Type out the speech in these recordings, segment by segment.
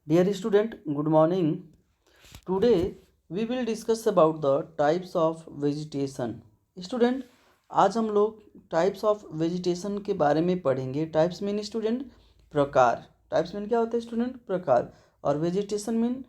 Dear student, good morning. Today we will discuss about the types of vegetation. Student, आज हम लोग types of vegetation के बारे में पढ़ेंगे. टाइप्स मीन स्टूडेंट प्रकार. टाइप्स मीन क्या होता है स्टूडेंट? प्रकार. और वेजिटेशन मीन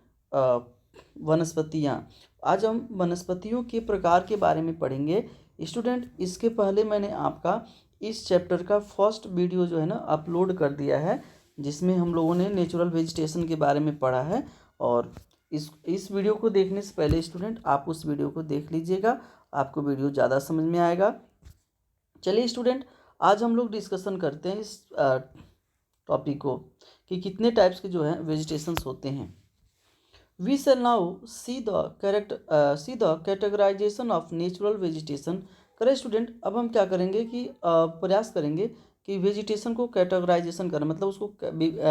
वनस्पतियाँ. आज हम वनस्पतियों के प्रकार के बारे में पढ़ेंगे. स्टूडेंट, इसके पहले मैंने आपका इस चैप्टर का फर्स्ट वीडियो जो है ना अपलोड कर दिया है, जिसमें हम लोगों ने नेचुरल वेजिटेशन के बारे में पढ़ा है. और इस वीडियो को देखने से पहले स्टूडेंट आप उस वीडियो को देख लीजिएगा, आपको वीडियो ज़्यादा समझ में आएगा. चलिए स्टूडेंट, आज हम लोग डिस्कशन करते हैं इस टॉपिक को कि कितने टाइप्स के जो हैं वेजिटेशंस होते हैं. We shall now see the categorisation of natural vegetation. करें स्टूडेंट, अब हम क्या करेंगे कि प्रयास करेंगे कि वेजिटेशन को कैटेगराइजेशन करें, मतलब उसको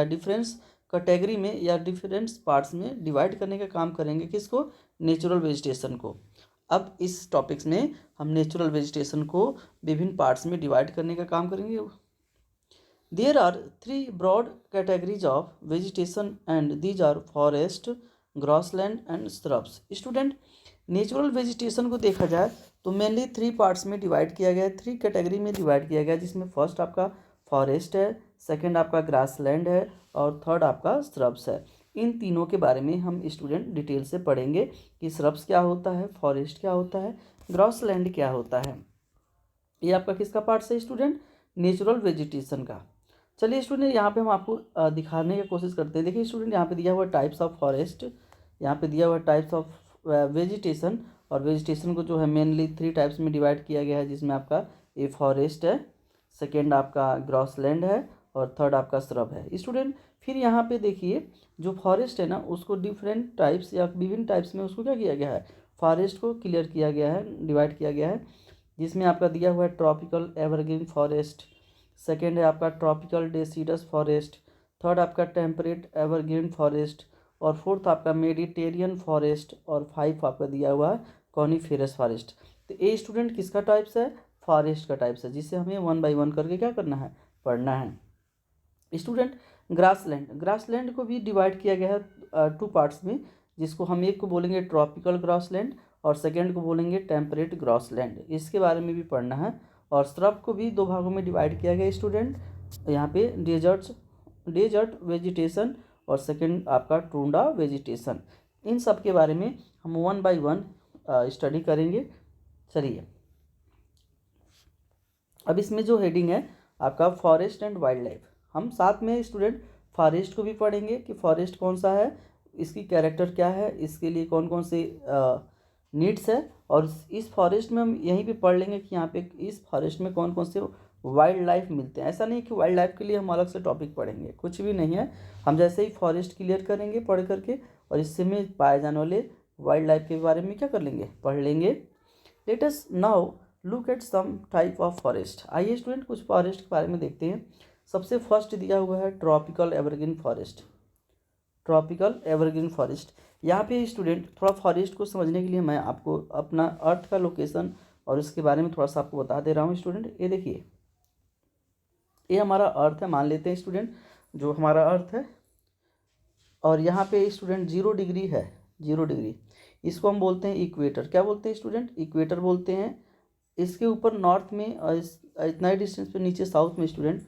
डिफरेंस कैटेगरी में या डिफरेंट पार्ट्स में डिवाइड करने का काम करेंगे. किसको? नेचुरल वेजिटेशन को. अब इस टॉपिक्स में हम नेचुरल वेजिटेशन को विभिन्न पार्ट्स में डिवाइड करने का काम करेंगे. There are 3 broad categories of vegetation and these are forest, grassland and shrubs. Student, natural vegetation को देखा जाए तो मेनली 3 पार्ट्स में डिवाइड किया गया है, 3 कैटेगरी में डिवाइड किया गया है, जिसमें फर्स्ट आपका फॉरेस्ट है, सेकंड आपका ग्रासलैंड है और थर्ड आपका श्रब्स है. इन तीनों के बारे में हम स्टूडेंट डिटेल से पढ़ेंगे कि श्रब्स क्या होता है, फॉरेस्ट क्या होता है, ग्रासलैंड क्या होता है. ये आपका किसका पार्ट है स्टूडेंट? नेचुरल वेजिटेशन का. चलिए स्टूडेंट, यहाँ पे हम आपको दिखाने की कोशिश करते हैं. देखिए स्टूडेंट, यहाँ पे दिया हुआ टाइप्स ऑफ फॉरेस्ट, यहाँ पे दिया हुआ टाइप्स ऑफ वेजिटेशन. और वेजिटेशन को जो है मेनली 3 टाइप्स में डिवाइड किया गया है, जिसमें आपका ए फॉरेस्ट है, सेकेंड आपका ग्रासलैंड है और थर्ड आपका श्रब है. स्टूडेंट, फिर यहाँ पे देखिए जो फॉरेस्ट है ना, उसको डिफरेंट टाइप्स या विभिन्न टाइप्स में उसको क्या किया गया है, फॉरेस्ट को क्लियर किया गया है, डिवाइड किया गया है. जिसमें आपका दिया हुआ है ट्रॉपिकल एवरग्रीन फॉरेस्ट, सेकेंड है आपका ट्रॉपिकल डेसिडस फॉरेस्ट, थर्ड आपका टेम्परेट एवरग्रीन फॉरेस्ट और फोर्थ आपका मेडिटेरियन फॉरेस्ट और 5 आपका दिया हुआ है कॉनिफेरस फॉरेस्ट. तो ये स्टूडेंट किसका टाइप्स है? फॉरेस्ट का टाइप्स है, जिसे हमें 1 बाय 1 करके क्या करना है, पढ़ना है. स्टूडेंट, ग्रासलैंड को भी डिवाइड किया गया है 2 पार्ट्स में, जिसको हम एक को बोलेंगे ट्रॉपिकल ग्रासलैंड और सेकेंड को बोलेंगे टेम्परेट ग्रासलैंड. इसके बारे में भी पढ़ना है. और श्रब को भी 2 भागों में डिवाइड किया गया स्टूडेंट. यहाँ पे डेजर्ट वेजिटेशन और सेकेंड आपका टूंडा वेजिटेशन. इन सब के बारे में हम 1 बाय 1 स्टडी करेंगे. चलिए, अब इसमें जो हेडिंग है आपका फॉरेस्ट एंड वाइल्ड लाइफ, हम साथ में स्टूडेंट फॉरेस्ट को भी पढ़ेंगे कि फॉरेस्ट कौन सा है, इसकी कैरेक्टर क्या है, इसके लिए कौन कौन से नीड्स है. और इस फॉरेस्ट में हम यहीं पे पढ़ लेंगे कि यहाँ पे इस फॉरेस्ट में कौन कौन से वाइल्ड लाइफ मिलते हैं. ऐसा नहीं कि वाइल्ड लाइफ के लिए हम अलग से टॉपिक पढ़ेंगे, कुछ भी नहीं है. हम जैसे ही फॉरेस्ट क्लियर करेंगे पढ़ करके और इससे में पाए जाने वाले वाइल्ड लाइफ के बारे में क्या कर लेंगे, पढ़ लेंगे. Let us now look at some type of forest. आइए स्टूडेंट, कुछ फॉरेस्ट के बारे में देखते हैं. सबसे फर्स्ट दिया हुआ है tropical evergreen forest. Tropical evergreen forest, यहाँ पे स्टूडेंट थोड़ा फॉरेस्ट को समझने के लिए मैं आपको अपना अर्थ का लोकेशन और इसके बारे में थोड़ा सा आपको बता दे रहा हूँ. स्टूडेंट, ये देखिए, ये हमारा अर्थ है, मान लेते हैं स्टूडेंट जो हमारा अर्थ है. और यहाँ पे स्टूडेंट 0 डिग्री है, 0 डिग्री. इसको हम बोलते हैं इक्वेटर. क्या बोलते हैं स्टूडेंट? इक्वेटर बोलते हैं. इसके ऊपर नॉर्थ में इतना ही डिस्टेंस पे नीचे साउथ में स्टूडेंट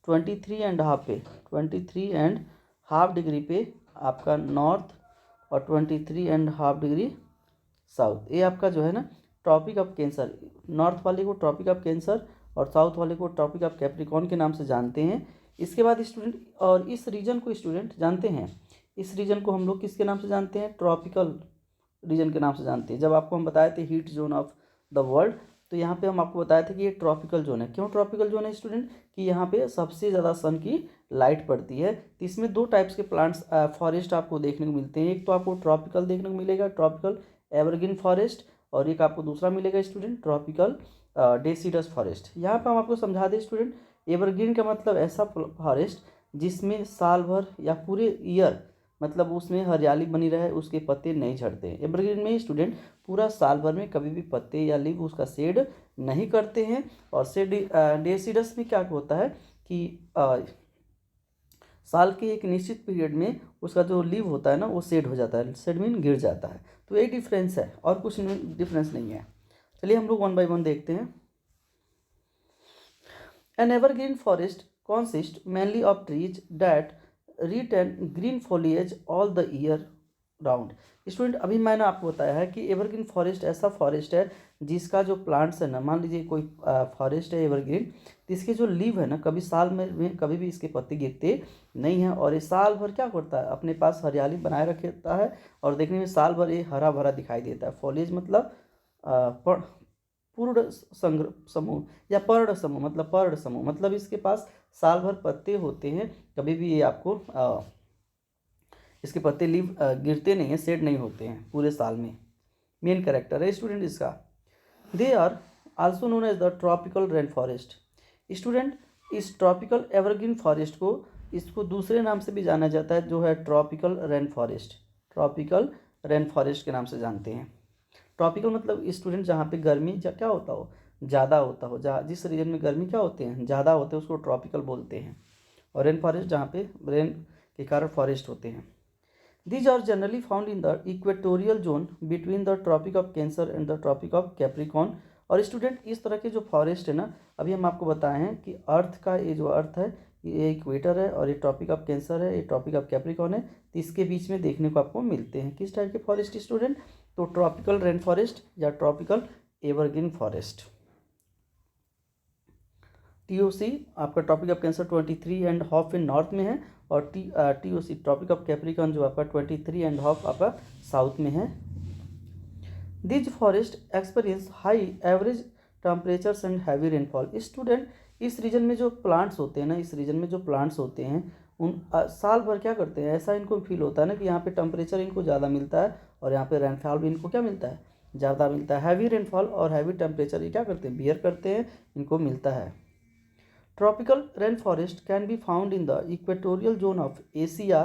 23.5 डिग्री पे आपका नॉर्थ और 23.5 डिग्री साउथ. ये आपका जो है ना ट्रॉपिक ऑफ कैंसर. नॉर्थ वाले को ट्रॉपिक ऑफ कैंसर और साउथ वाले को ट्रॉपिक ऑफ कैप्रिकॉर्न के नाम से जानते हैं. इसके बाद स्टूडेंट, और इस रीजन को स्टूडेंट जानते हैं, इस रीजन को हम लोग किसके नाम से जानते हैं? ट्रॉपिकल रीजन के नाम से जानते हैं. जब आपको हम बताए थे heat zone of the world, तो यहाँ पे हम आपको बताए थे कि ये ट्रॉपिकल जोन है. क्यों ट्रॉपिकल जोन है स्टूडेंट? कि यहाँ पे सबसे ज़्यादा सन की लाइट पड़ती है. तो इसमें 2 टाइप्स के प्लांट्स फॉरेस्ट आपको देखने को मिलते हैं. एक तो आपको ट्रॉपिकल देखने को मिलेगा, ट्रॉपिकल एवरग्रीन फॉरेस्ट, और एक आपको दूसरा मिलेगा स्टूडेंट ट्रॉपिकल डेसिडस फॉरेस्ट. यहाँ पर हम आपको समझा दें स्टूडेंट, एवरग्रीन का मतलब ऐसा फॉरेस्ट जिसमें साल भर या पूरे ईयर मतलब उसमें हरियाली बनी रहे, उसके पत्ते नहीं झड़ते. एवरग्रीन में स्टूडेंट पूरा साल भर में कभी भी पत्ते या लीफ उसका शेड नहीं करते हैं. और डेसिडस में क्या होता है कि साल के एक निश्चित पीरियड में उसका जो लीव होता है ना वो शेड हो जाता है, शेड मीन गिर जाता है। तो यही डिफरेंस है और कुछ डिफरेंस नहीं है। चलिए हम लोग वन बाय वन देखते हैं। N evergreen forest consists mainly of trees that retain green foliage all the year round. Student अभी मैंने आपको बताया है कि एवरग्रीन फॉरेस्ट ऐसा फॉरेस्ट है जिसका जो प्लांट्स है ना, मान लीजिए कोई फॉरेस्ट है एवरग्रीन, तो इसके जो लीव है ना कभी साल में कभी भी इसके पत्ते गिरते नहीं हैं और ये साल भर क्या करता है, अपने पास हरियाली बनाए रखता है और देखने में साल भर ये हरा भरा दिखाई देता है। फॉलेज मतलब पूर्ण संग्र समूह या पर्ण समूह, मतलब पर्ण समूह मतलब इसके पास साल भर पत्ते होते हैं, कभी भी ये आपको इसके पत्ते लीव गिरते नहीं हैं, शेड नहीं होते हैं पूरे साल में। मेन कैरेक्टर है स्टूडेंट इसका। They are also known as the tropical rain forest. Student इस ट्रॉपिकल एवरग्रीन फॉरेस्ट को इसको दूसरे नाम से भी जाना जाता है जो है tropical rain forest. Tropical rain forest के नाम से जानते हैं। ट्रॉपिकल मतलब स्टूडेंट जहाँ पे गर्मी क्या होता हो, ज़्यादा होता हो, जहाँ जिस रीजन में गर्मी क्या होते हैं, ज़्यादा होते हैं, उसको ट्रॉपिकल बोलते हैं। और रेन फॉरेस्ट जहाँ पे रेन के कारण फॉरेस्ट होते हैं। These are generally found in the equatorial zone between the Tropic of Cancer and the Tropic of Capricorn। और स्टूडेंट इस तरह के जो फॉरेस्ट है ना, अभी हम आपको बताए हैं कि अर्थ का ये जो अर्थ है ये इक्वेटर है और ये ट्रॉपिक ऑफ कैंसर है, ये ट्रॉपिक ऑफ कैप्रिकॉर्न है, तो इसके बीच में देखने को आपको मिलते हैं किस टाइप के फॉरेस्ट स्टूडेंट, तो ट्रॉपिकल रेन फॉरेस्ट या ट्रॉपिकल एवरग्रीन फॉरेस्ट। TOC आपका tropic of cancer 23.5 in north में है और TOC ट्रॉपिक ऑफ कैप्रिकॉर्न जो आपका 23.5 आपका साउथ में है। These forest experience high average temperatures and heavy rainfall. Student इस रीजन में जो प्लांट्स होते हैं ना, इस रीजन में जो प्लांट्स होते हैं उन साल भर क्या करते हैं, ऐसा इनको फील होता है ना कि यहाँ पे टेम्परेचर इनको ज़्यादा मिलता है और यहाँ पे रेनफॉल भी इनको क्या मिलता है, ज़्यादा मिलता है। हैवी रेनफॉल और हैवी टेम्परेचर ये क्या करते हैं, बियर करते हैं, इनको मिलता है। Tropical rainforest can be found in the equatorial zone of Asia,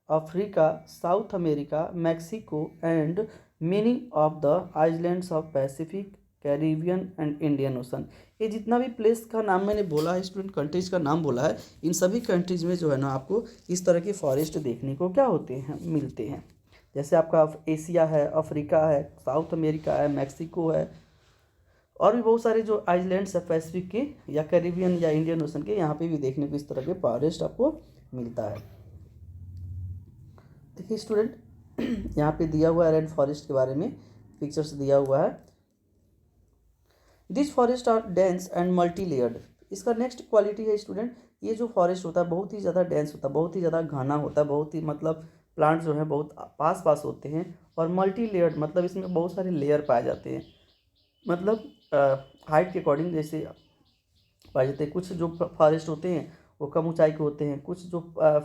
Africa, South America, Mexico, and many of the islands of Pacific, Caribbean and Indian Ocean। ये जितना भी प्लेस का नाम मैंने बोला है स्टूडेंट, कंट्रीज का नाम बोला है, इन सभी कंट्रीज में जो है ना आपको इस तरह के फॉरेस्ट देखने को क्या होते हैं, मिलते हैं। जैसे आपका एशिया है, अफ्रीका है, साउथ अमेरिका है, मैक्सिको है और भी बहुत सारे जो आइलैंड्स है पैसिफिक के या कैरिबियन या इंडियन ओशन के, यहाँ पे भी देखने को इस तरह के फॉरेस्ट आपको मिलता है। देखिए स्टूडेंट यहाँ पे दिया हुआ है रेन फॉरेस्ट के बारे में, पिक्चर्स दिया हुआ है। This forest are dense and multi layered. इसका नेक्स्ट क्वालिटी है स्टूडेंट, ये जो फॉरेस्ट होता है बहुत ही ज़्यादा डेंस होता है, बहुत ही ज़्यादा घना होता है, बहुत ही मतलब प्लांट जो है बहुत पास पास होते हैं और मल्टी लेयर्ड मतलब इसमें बहुत सारे लेयर पाए जाते हैं। मतलब हाइट के अकॉर्डिंग जैसे पाए जाते हैं। कुछ जो फॉरेस्ट होते हैं वो कम ऊंचाई के होते हैं, कुछ जो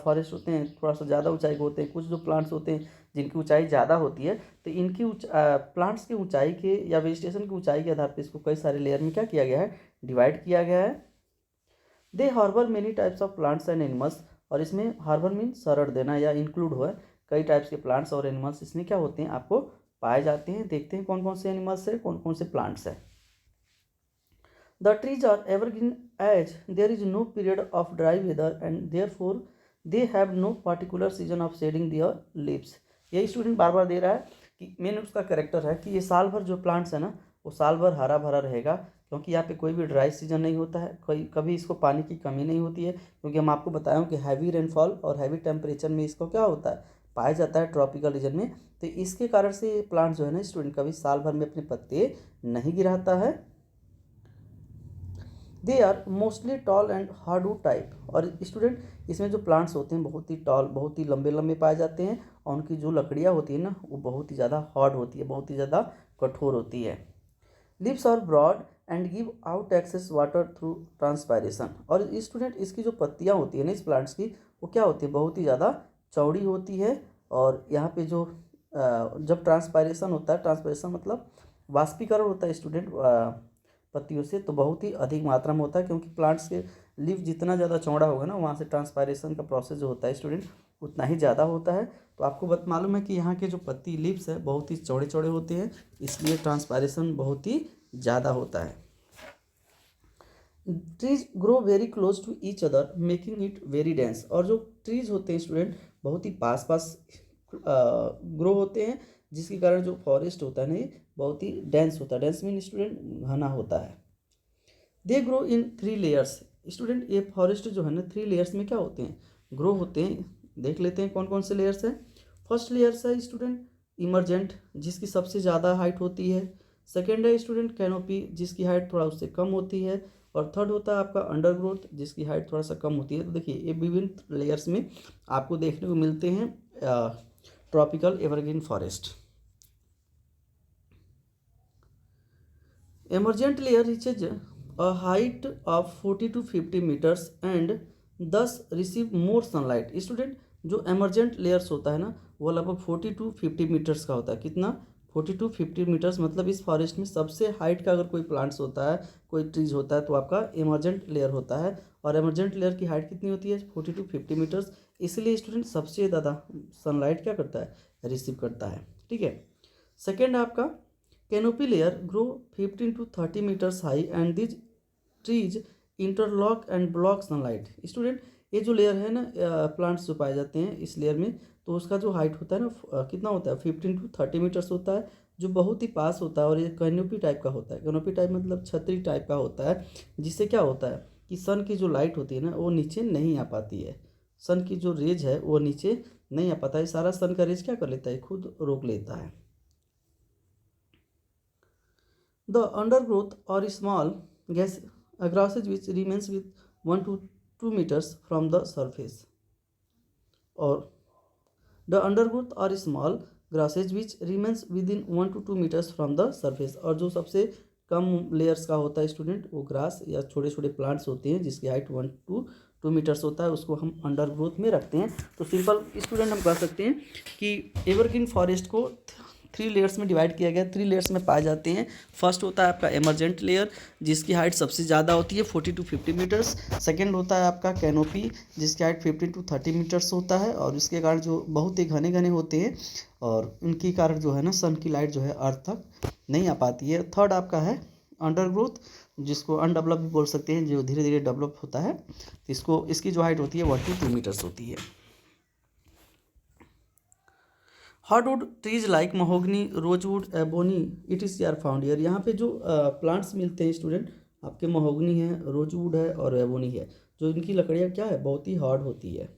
फॉरेस्ट होते हैं थोड़ा सा ज़्यादा ऊंचाई के होते हैं, कुछ जो प्लांट्स होते हैं जिनकी ऊंचाई ज़्यादा होती है, तो इनकी प्लांट्स की ऊंचाई के या वेजिटेशन की ऊंचाई के आधार पर इसको कई सारे लेयर में क्या किया गया है, डिवाइड किया गया है। They harbour many types of plants and animals. और इसमें हार्बर मीन शरण देना या इंक्लूड हुआ, कई टाइप्स के प्लांट्स और एनिमल्स इसमें क्या होते हैं आपको पाए जाते हैं। देखते हैं कौन कौन से एनिमल्स है, कौन कौन से प्लांट्स है। The trees are evergreen as there is no period of dry weather and therefore they have no particular season of shedding their leaves। यही स्टूडेंट बार बार दे रहा है कि मेन उसका कैरेक्टर है कि ये साल भर जो प्लांट्स है ना वो साल भर हरा भरा रहेगा, क्योंकि यहाँ पे कोई भी ड्राई सीजन नहीं होता है, कभी इसको पानी की कमी नहीं होती है, क्योंकि हम आपको बताएं कि हैवी रेनफॉल और हैवी टेम्परेचर में इसको क्या होता है, पाया जाता है ट्रॉपिकल रीजन में। तो इसके कारण से ये प्लांट जो है ना स्टूडेंट कभी साल भर में अपने पत्ते नहीं गिराता है। They are mostly tall and hardwood type. और स्टूडेंट इसमें जो प्लांट्स होते हैं बहुत ही टॉल, बहुत ही लंबे लंबे पाए जाते हैं और उनकी जो लकड़ियाँ होती है ना वो बहुत ही ज़्यादा हार्ड होती है, बहुत ही ज़्यादा कठोर होती है। Leaves are broad and give out excess water through transpiration. और स्टूडेंट इसकी जो पत्तियाँ होती है ना इस प्लांट्स की वो क्या होती है, बहुत ही ज़्यादा चौड़ी होती है। और यहाँ पे जो जब ट्रांसपायरेशन होता है, ट्रांसपायरेशन मतलब वाष्पीकरण होता है स्टूडेंट पत्तियों से, तो बहुत ही अधिक मात्रा में होता है, क्योंकि प्लांट्स के लीफ जितना ज़्यादा चौड़ा होगा ना वहाँ से ट्रांसपायरेशन का प्रोसेस जो होता है स्टूडेंट उतना ही ज़्यादा होता है। तो आपको मालूम है कि यहाँ के जो पत्ती लीव्स है बहुत ही चौड़े चौड़े होते हैं, इसलिए ट्रांसपायरेशन बहुत ही ज़्यादा होता है। Trees grow very close to each other making it very dense. और जो ट्रीज होते हैं स्टूडेंट बहुत ही पास पास ग्रो होते हैं, जिसके कारण जो फॉरेस्ट होता है ना ये बहुत ही डेंस होता है। डेंस मीन स्टूडेंट घना होता है। They grow in 3 layers. Student ये फॉरेस्ट जो है ना 3 लेयर्स में क्या होते हैं, ग्रो होते हैं। देख लेते हैं कौन कौन से लेयर्स हैं। फर्स्ट लेयर्स है स्टूडेंट इमरजेंट, जिसकी सबसे ज़्यादा हाइट होती है। सेकेंड है स्टूडेंट कैनोपी, जिसकी हाइट थोड़ा उससे कम होती है। और थर्ड होता है आपका अंडरग्रोथ, जिसकी हाइट थोड़ा सा कम होती है। तो देखिए ये विभिन्न लेयर्स में आपको देखने को मिलते हैं tropical evergreen forest. Emergent layer reaches a height of 40 to 50 meters and thus receive more sunlight। Student जो एमरजेंट लेयर्स होता है ना वो लगभग 40 टू 50 मीटर्स का होता है। कितना, 40 टू 50 मीटर्स। मतलब इस फॉरेस्ट में सबसे हाइट का अगर कोई प्लांट्स होता है, कोई ट्रीज होता है तो आपका एमरजेंट लेयर होता है। और एमरजेंट लेयर की हाइट कितनी होती है, 40 टू 50 मीटर्स। इसलिए स्टूडेंट सबसे ज़्यादा सनलाइट क्या करता है, रिसीव करता है। ठीक है। सेकेंड आपका canopy layer grow 15 to 30 meters high and these trees interlock and block sunlight। Student ये जो लेयर है ना प्लांट्स जो पाए जाते हैं इस लेयर में, तो उसका जो हाइट होता है ना कितना होता है, 15 to 30 मीटर्स होता है, जो बहुत ही पास होता है। और ये कैनोपी टाइप का होता है। कैनोपी टाइप मतलब छतरी टाइप का होता है, जिससे क्या होता है कि सन की जो लाइट होती है ना वो नीचे नहीं आ पाती है। सन की जो रेज है वो नीचे नहीं आ पाता है, सारा सन का रेज क्या कर लेता है, खुद रोक लेता है। The undergrowth or small grasses which remains with 1 to 2 meters from the surface। or the undergrowth or small grasses which remains within 1 to 2 meters from the surface। और जो सबसे कम लेयर्स का होता है स्टूडेंट वो ग्रास या छोटे छोटे प्लांट्स होते हैं जिसकी हाइट 1 to 2 मीटर्स होता है, उसको हम अंडरग्रोथ में रखते हैं। तो सिंपल स्टूडेंट हम कह सकते हैं कि एवरग्रीन फॉरेस्ट को 3 लेयर्स में डिवाइड किया गया। 3 लेयर्स में पाए जाते हैं। फर्स्ट होता है आपका एमरजेंट लेयर, जिसकी हाइट सबसे ज़्यादा होती है 40 टू 50 मीटर्स। सेकेंड होता है आपका कैनोपी, जिसकी हाइट 15 टू 30 मीटर्स होता है, और इसके कारण जो बहुत ही घने घने होते हैं और इनके कारण जो है ना सन की लाइट जो है अर्थ तक नहीं आ पाती है। थर्ड आपका है अंडरग्रोथ, जिसको अनडेवलप भी बोल सकते हैं, जो धीरे धीरे डेवलप होता है। इसको इसकी जो हाइट होती है 1 to 2 मीटर्स होती है। Hardwood trees like mahogany, rosewood, ebony it is are found here. यहाँ पे जो प्लांट्स मिलते हैं स्टूडेंट आपके महोगनी है, रोजवुड है और एबोनी है, जो इनकी लकड़ियाँ क्या है बहुत ही हार्ड होती है।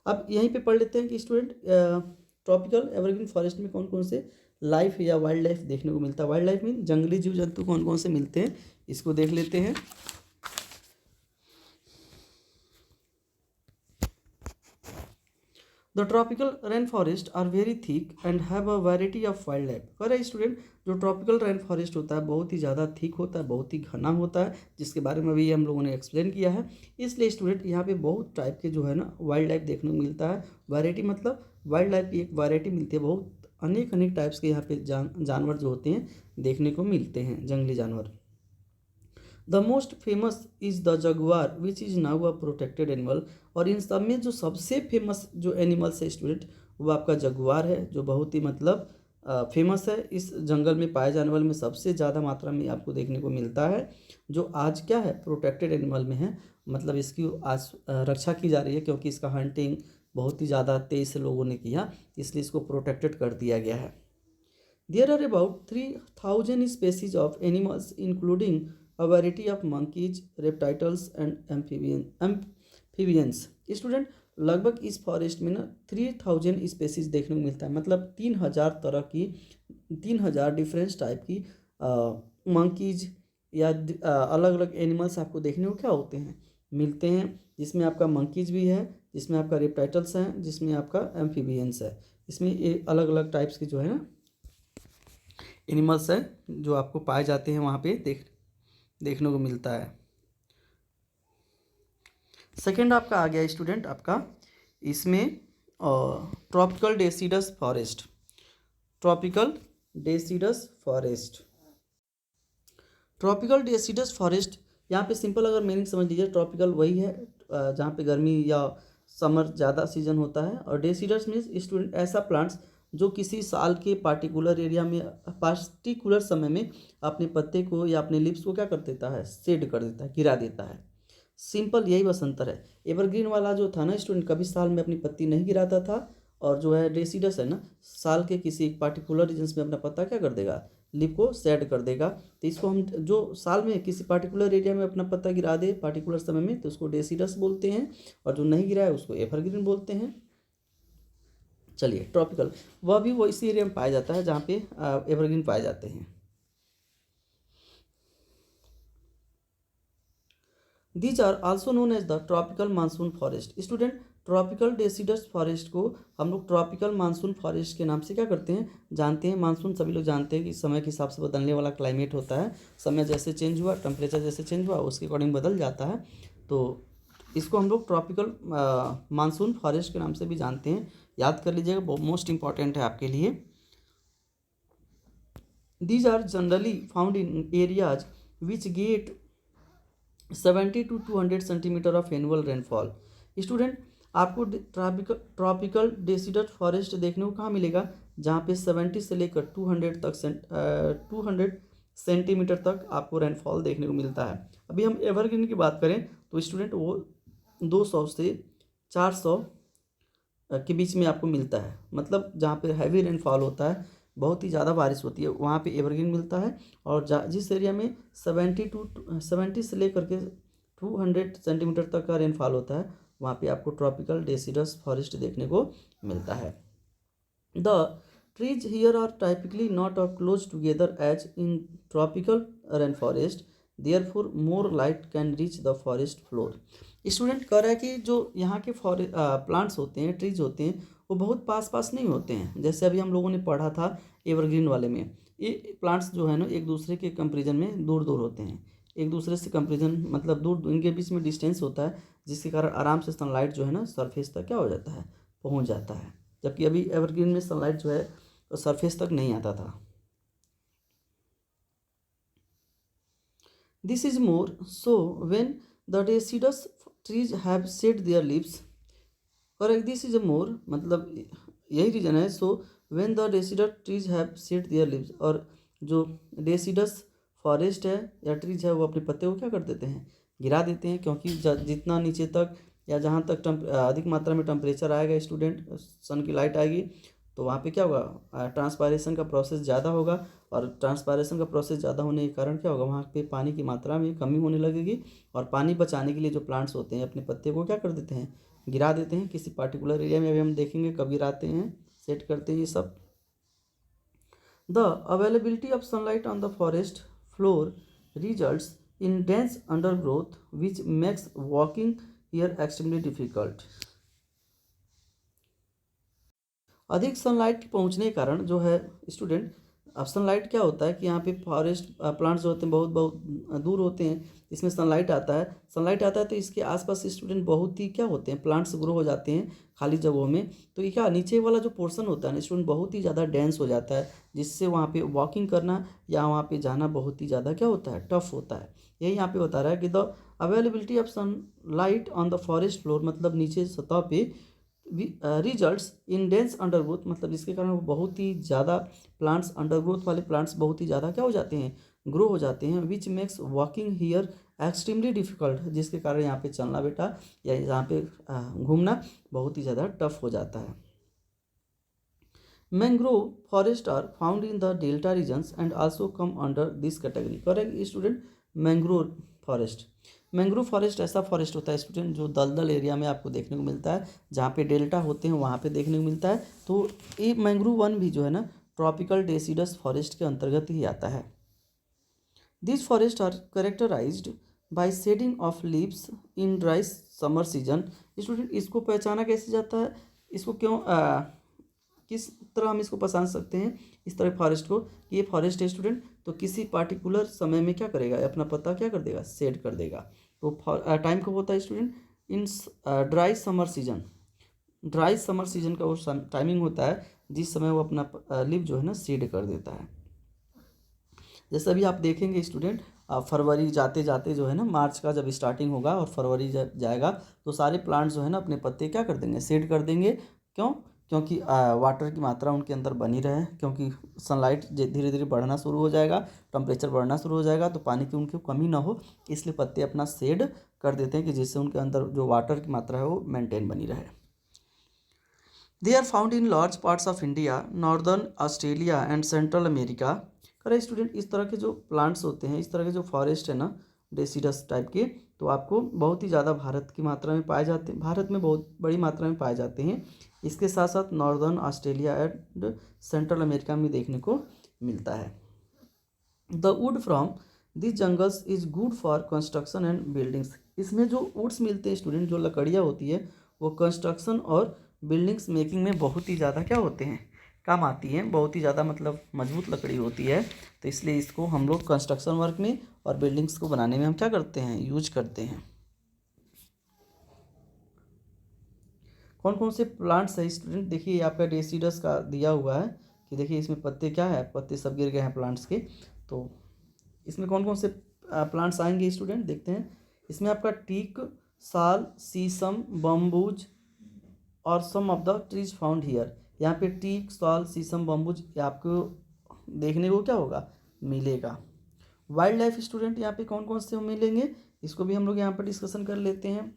अब यहीं पे पढ़ लेते हैं कि स्टूडेंट ट्रॉपिकल एवरग्रीन फॉरेस्ट में कौन कौन से लाइफ या वाइल्ड लाइफ देखने को मिलता है। वाइल्ड लाइफ में जंगली जीव जंतु कौन कौन से मिलते हैं, इसको देख लेते हैं। The tropical rain forest are very thick and have a variety of wild life. कह रहे स्टूडेंट जो ट्रॉपिकल रेन फॉरेस्ट होता है बहुत ही ज़्यादा थिक होता है, बहुत ही घना होता है, जिसके बारे में अभी हम लोगों ने एक्सप्लेन किया है। इसलिए स्टूडेंट यहाँ पे बहुत टाइप के जो है ना वाइल्ड लाइफ देखने को मिलता है। वैरायटी मतलब वाइल्ड लाइफ की एक वैरायटी मिलती है, बहुत अनेक अनेक टाइप्स के यहाँ पे जानवर जो होते हैं देखने को मिलते हैं, जंगली जानवर। The most famous is the Jaguar which is now a protected animal. और इन सब में जो सबसे फेमस जो एनिमल्स है स्टूडेंट वो आपका जगुआर है, जो बहुत ही मतलब फेमस है। इस जंगल में पाए जाने वाले में सबसे ज़्यादा मात्रा में आपको देखने को मिलता है, जो आज क्या है प्रोटेक्टेड एनिमल में है। मतलब इसकी आज रक्षा की जा रही है, क्योंकि इसका हंटिंग बहुत ही ज़्यादा तेज़ से लोगों ने किया, इसलिए इसको प्रोटेक्टेड कर दिया गया है। There are about 3,000 species of animals, including a variety of monkeys, reptiles and amphibians। Student लगभग इस फॉरेस्ट में ना 3,000 स्पेसीज देखने को मिलता है, मतलब 3,000 तरह की 3,000 डिफरेंट टाइप की मंकीज या अलग अलग एनिमल्स आपको देखने को क्या होते हैं, मिलते हैं। जिसमें आपका मंकीज भी है, जिसमें आपका रेप्टाइटल्स हैं, जिसमें आपका एम्फीबियंस है। इसमें ये अलग अलग टाइप्स के जो है ना एनिमल्स हैं जो आपको पाए जाते हैं वहाँ पे देखने को मिलता है। सेकंड आपका आ गया स्टूडेंट आपका इसमें tropical deciduous forest. Tropical deciduous forest, tropical deciduous forest यहाँ पे सिंपल अगर मीनिंग समझ लीजिए, ट्रॉपिकल वही है जहाँ पे गर्मी या समर ज़्यादा सीजन होता है, और डेसिडस मीन्स स्टूडेंट ऐसा प्लांट्स जो किसी साल के पार्टिकुलर एरिया में पार्टिकुलर समय में अपने पत्ते को या अपने लिप्स को क्या कर देता है, शेड कर देता है, गिरा देता है। सिंपल यही बस अंतर है। एवरग्रीन वाला जो था ना स्टूडेंट, कभी साल में अपनी पत्ती नहीं गिराता था, और जो है डेसिडस है ना, साल के किसी एक पार्टिकुलर रीजन्स में अपना पत्ता क्या कर देगा, लिप को शेड कर देगा। तो इसको हम जो साल में किसी पार्टिकुलर एरिया में अपना पत्ता गिरा दे पार्टिकुलर समय में, तो उसको डेसिडस बोलते हैं, और जो नहीं गिरा है उसको एवरग्रीन बोलते हैं। चलिए ट्रॉपिकल, वह भी वो इसी एरिया में पाया जाता है जहाँ पे एवरग्रीन पाए जाते हैं। These are also known as the tropical monsoon forest. Student, tropical deciduous forest को हम लोग ट्रॉपिकल मानसून फॉरेस्ट के नाम से क्या करते हैं, जानते हैं। मानसून सभी लोग जानते हैं कि समय के हिसाब से बदलने वाला क्लाइमेट होता है। समय जैसे चेंज हुआ, टेम्परेचर जैसे चेंज हुआ, उसके अकॉर्डिंग बदल जाता है। तो इसको हम लोग ट्रॉपिकल मानसून फॉरेस्ट के नाम से भी जानते हैं। याद कर लीजिएगा, बहुत मोस्ट इंपॉर्टेंट है आपके लिए। These are generally found in areas which get 70 to 200 centimetre of annual rainfall. Student, आपको ट्रॉपिकल डेसिडस फॉरेस्ट देखने को कहाँ मिलेगा, जहाँ पे 70 से लेकर 200 सेंटीमीटर तक आपको रेनफॉल देखने को मिलता है। अभी हम एवरग्रीन की बात करें तो स्टूडेंट वो 200 से 400 के बीच में आपको मिलता है। मतलब जहाँ पे हैवी रेनफॉल होता है, बहुत ही ज़्यादा बारिश होती है, वहाँ पे एवरग्रीन मिलता है। और जिस एरिया में 70 से लेकर के 200 सेंटीमीटर तक का रेनफॉल होता है, वहाँ पे आपको ट्रॉपिकल डेसिडस फॉरेस्ट देखने को मिलता है। The trees here are typically not of close together as in tropical rain forest, therefore more light can reach the forest floor. Student कह रहा है कि जो यहाँ के प्लांट्स होते हैं, ट्रीज होते हैं, वो बहुत पास पास नहीं होते हैं। जैसे अभी हम लोगों ने पढ़ा था एवरग्रीन वाले में, ये प्लांट्स जो है ना एक दूसरे के कंपेरिजन में दूर दूर होते हैं। एक दूसरे से कंपेरिजन मतलब दूर, इनके बीच में डिस्टेंस होता है, जिसके कारण आराम से सनलाइट जो है ना सरफेस तक क्या हो जाता है, पहुँच जाता है। जबकि अभी एवरग्रीन में सनलाइट जो है सरफेस तक नहीं आता था। This is more so when the deciduous trees have shade there leaves. Correct, this is more मतलब यही रीजन है। So when the deciduous trees have shade there leaves, और जो डेसिडस फॉरेस्ट है या ट्रीज है वो अपने पत्ते को क्या कर देते हैं, गिरा देते हैं। क्योंकि जितना नीचे तक या जहाँ तक अधिक मात्रा में टेम्परेचर आएगा स्टूडेंट, सन की लाइट आएगी, तो वहाँ पे क्या होगा, ट्रांसपायरेशन का प्रोसेस ज़्यादा होगा। और ट्रांसपायरेशन का प्रोसेस ज़्यादा होने के कारण क्या होगा, वहाँ पे पानी की मात्रा में कमी होने लगेगी। और पानी बचाने के लिए जो प्लांट्स होते हैं अपने पत्ते को क्या कर देते हैं, गिरा देते हैं किसी पार्टिकुलर एरिया में। अभी हम देखेंगे कब गिराते हैं, सेट करते हैं ये सब। The availability of sunlight on the forest floor results in dense undergrowth which makes walking here extremely difficult. अधिक सनलाइट पहुंचने के कारण जो है स्टूडेंट, अब सनलाइट क्या होता है कि यहाँ पे फॉरेस्ट प्लांट्स जो होते हैं बहुत बहुत दूर होते हैं, इसमें सनलाइट आता है तो इसके आसपास स्टूडेंट बहुत ही क्या होते हैं, प्लांट्स ग्रो हो जाते हैं खाली जगहों में। तो ये क्या नीचे वाला जो पोर्शन होता है ना स्टूडेंट, बहुत ही ज़्यादा डेंस हो जाता है, जिससे वहाँ पे वॉकिंग करना या वहाँ पे जाना बहुत ही ज़्यादा क्या होता है, टफ होता है। यही यहाँ पे बता रहा है कि the availability of sunlight on the forest floor, मतलब नीचे सतह पे रिजल्ट्स इन डेंस अंडरग्रोथ, मतलब इसके कारण वो बहुत ही ज़्यादा प्लांट्स, अंडरग्रोथ वाले प्लांट्स बहुत ही ज़्यादा क्या हो जाते हैं, ग्रो हो जाते हैं। Which makes walking here extremely difficult, जिसके कारण यहाँ पे चलना बेटा या यहाँ पे घूमना बहुत ही ज़्यादा टफ हो जाता है। Mangrove forest are found in the delta regions and also come under this category. Correct student, mangrove forest, mangrove forest ऐसा फॉरेस्ट होता है स्टूडेंट जो दलदल एरिया में आपको देखने को मिलता है, जहाँ पे डेल्टा होते हैं वहाँ पे देखने को मिलता है। तो ये मैंग्रोव वन भी जो है ना ट्रॉपिकल डेसिडस फॉरेस्ट के अंतर्गत ही आता है। This forest are characterised by shedding of leaves in dry summer season. Student, इसको पहचाना कैसे जाता है, इसको क्यों किस तरह हम इसको पहचान सकते हैं इस तरह फॉरेस्ट को, कि ये फॉरेस्ट है स्टूडेंट तो किसी पार्टिकुलर समय में क्या करेगा, अपना पत्ता क्या कर देगा, शेड कर देगा। तो टाइम कब होता है स्टूडेंट, इन dry summer season. Dry summer season का वो टाइमिंग होता है जिस समय वो अपना लीव जो है ना शेड कर देता है। जैसे अभी आप देखेंगे स्टूडेंट, फरवरी जाते जाते जो है ना, मार्च का जब स्टार्टिंग होगा और फरवरी जब जाएगा तो सारे प्लांट्स जो है ना अपने पत्ते क्या कर देंगे, शेड कर देंगे। क्यों, क्योंकि वाटर की मात्रा उनके अंदर बनी रहे, क्योंकि सनलाइट धीरे धीरे बढ़ना शुरू हो जाएगा, टेम्परेचर बढ़ना शुरू हो जाएगा, तो पानी की उनकी कमी ना हो, इसलिए पत्ते अपना शेड कर देते हैं कि जिससे उनके अंदर जो वाटर की मात्रा है वो मेंटेन बनी रहे। They are found in large parts of India, northern Australia and central America. करे स्टूडेंट, इस तरह के जो प्लांट्स होते हैं, इस तरह के जो फॉरेस्ट है ना, डेसिडस टाइप के, तो आपको बहुत ही ज़्यादा भारत की मात्रा में पाए जाते हैं, भारत में बहुत बड़ी मात्रा में पाए जाते हैं। इसके साथ साथ northern Australia and central America में देखने को मिलता है। The wood from this jungles is good for construction and buildings. इसमें जो वुड्स मिलते हैं स्टूडेंट, जो लकड़ियाँ होती है, वो कंस्ट्रक्शन और बिल्डिंग्स मेकिंग में बहुत ही ज़्यादा क्या होते हैं, काम आती हैं, बहुत ही ज़्यादा मतलब मजबूत लकड़ी होती है, तो इसलिए इसको हम लोग कंस्ट्रक्शन वर्क में और बिल्डिंग्स को बनाने में हम क्या करते हैं, यूज करते हैं। कौन कौन से प्लांट्स है स्टूडेंट, देखिए आपका डेसीडस का दिया हुआ है कि देखिए इसमें पत्ते क्या है, पत्ते सब गिर गए हैं प्लांट्स के, तो इसमें कौन कौन से प्लांट्स आएंगे स्टूडेंट, देखते हैं। इसमें आपका टीक, साल, शीशम, बम्बूज और some of the trees found here. यहाँ पे टीक, साल, शीशम, बम्बूज आपको देखने को क्या होगा, मिलेगा। वाइल्ड लाइफ स्टूडेंट, यहाँ पे कौन कौन से मिलेंगे, इसको भी हम लोग यहाँ पर डिस्कशन कर लेते हैं।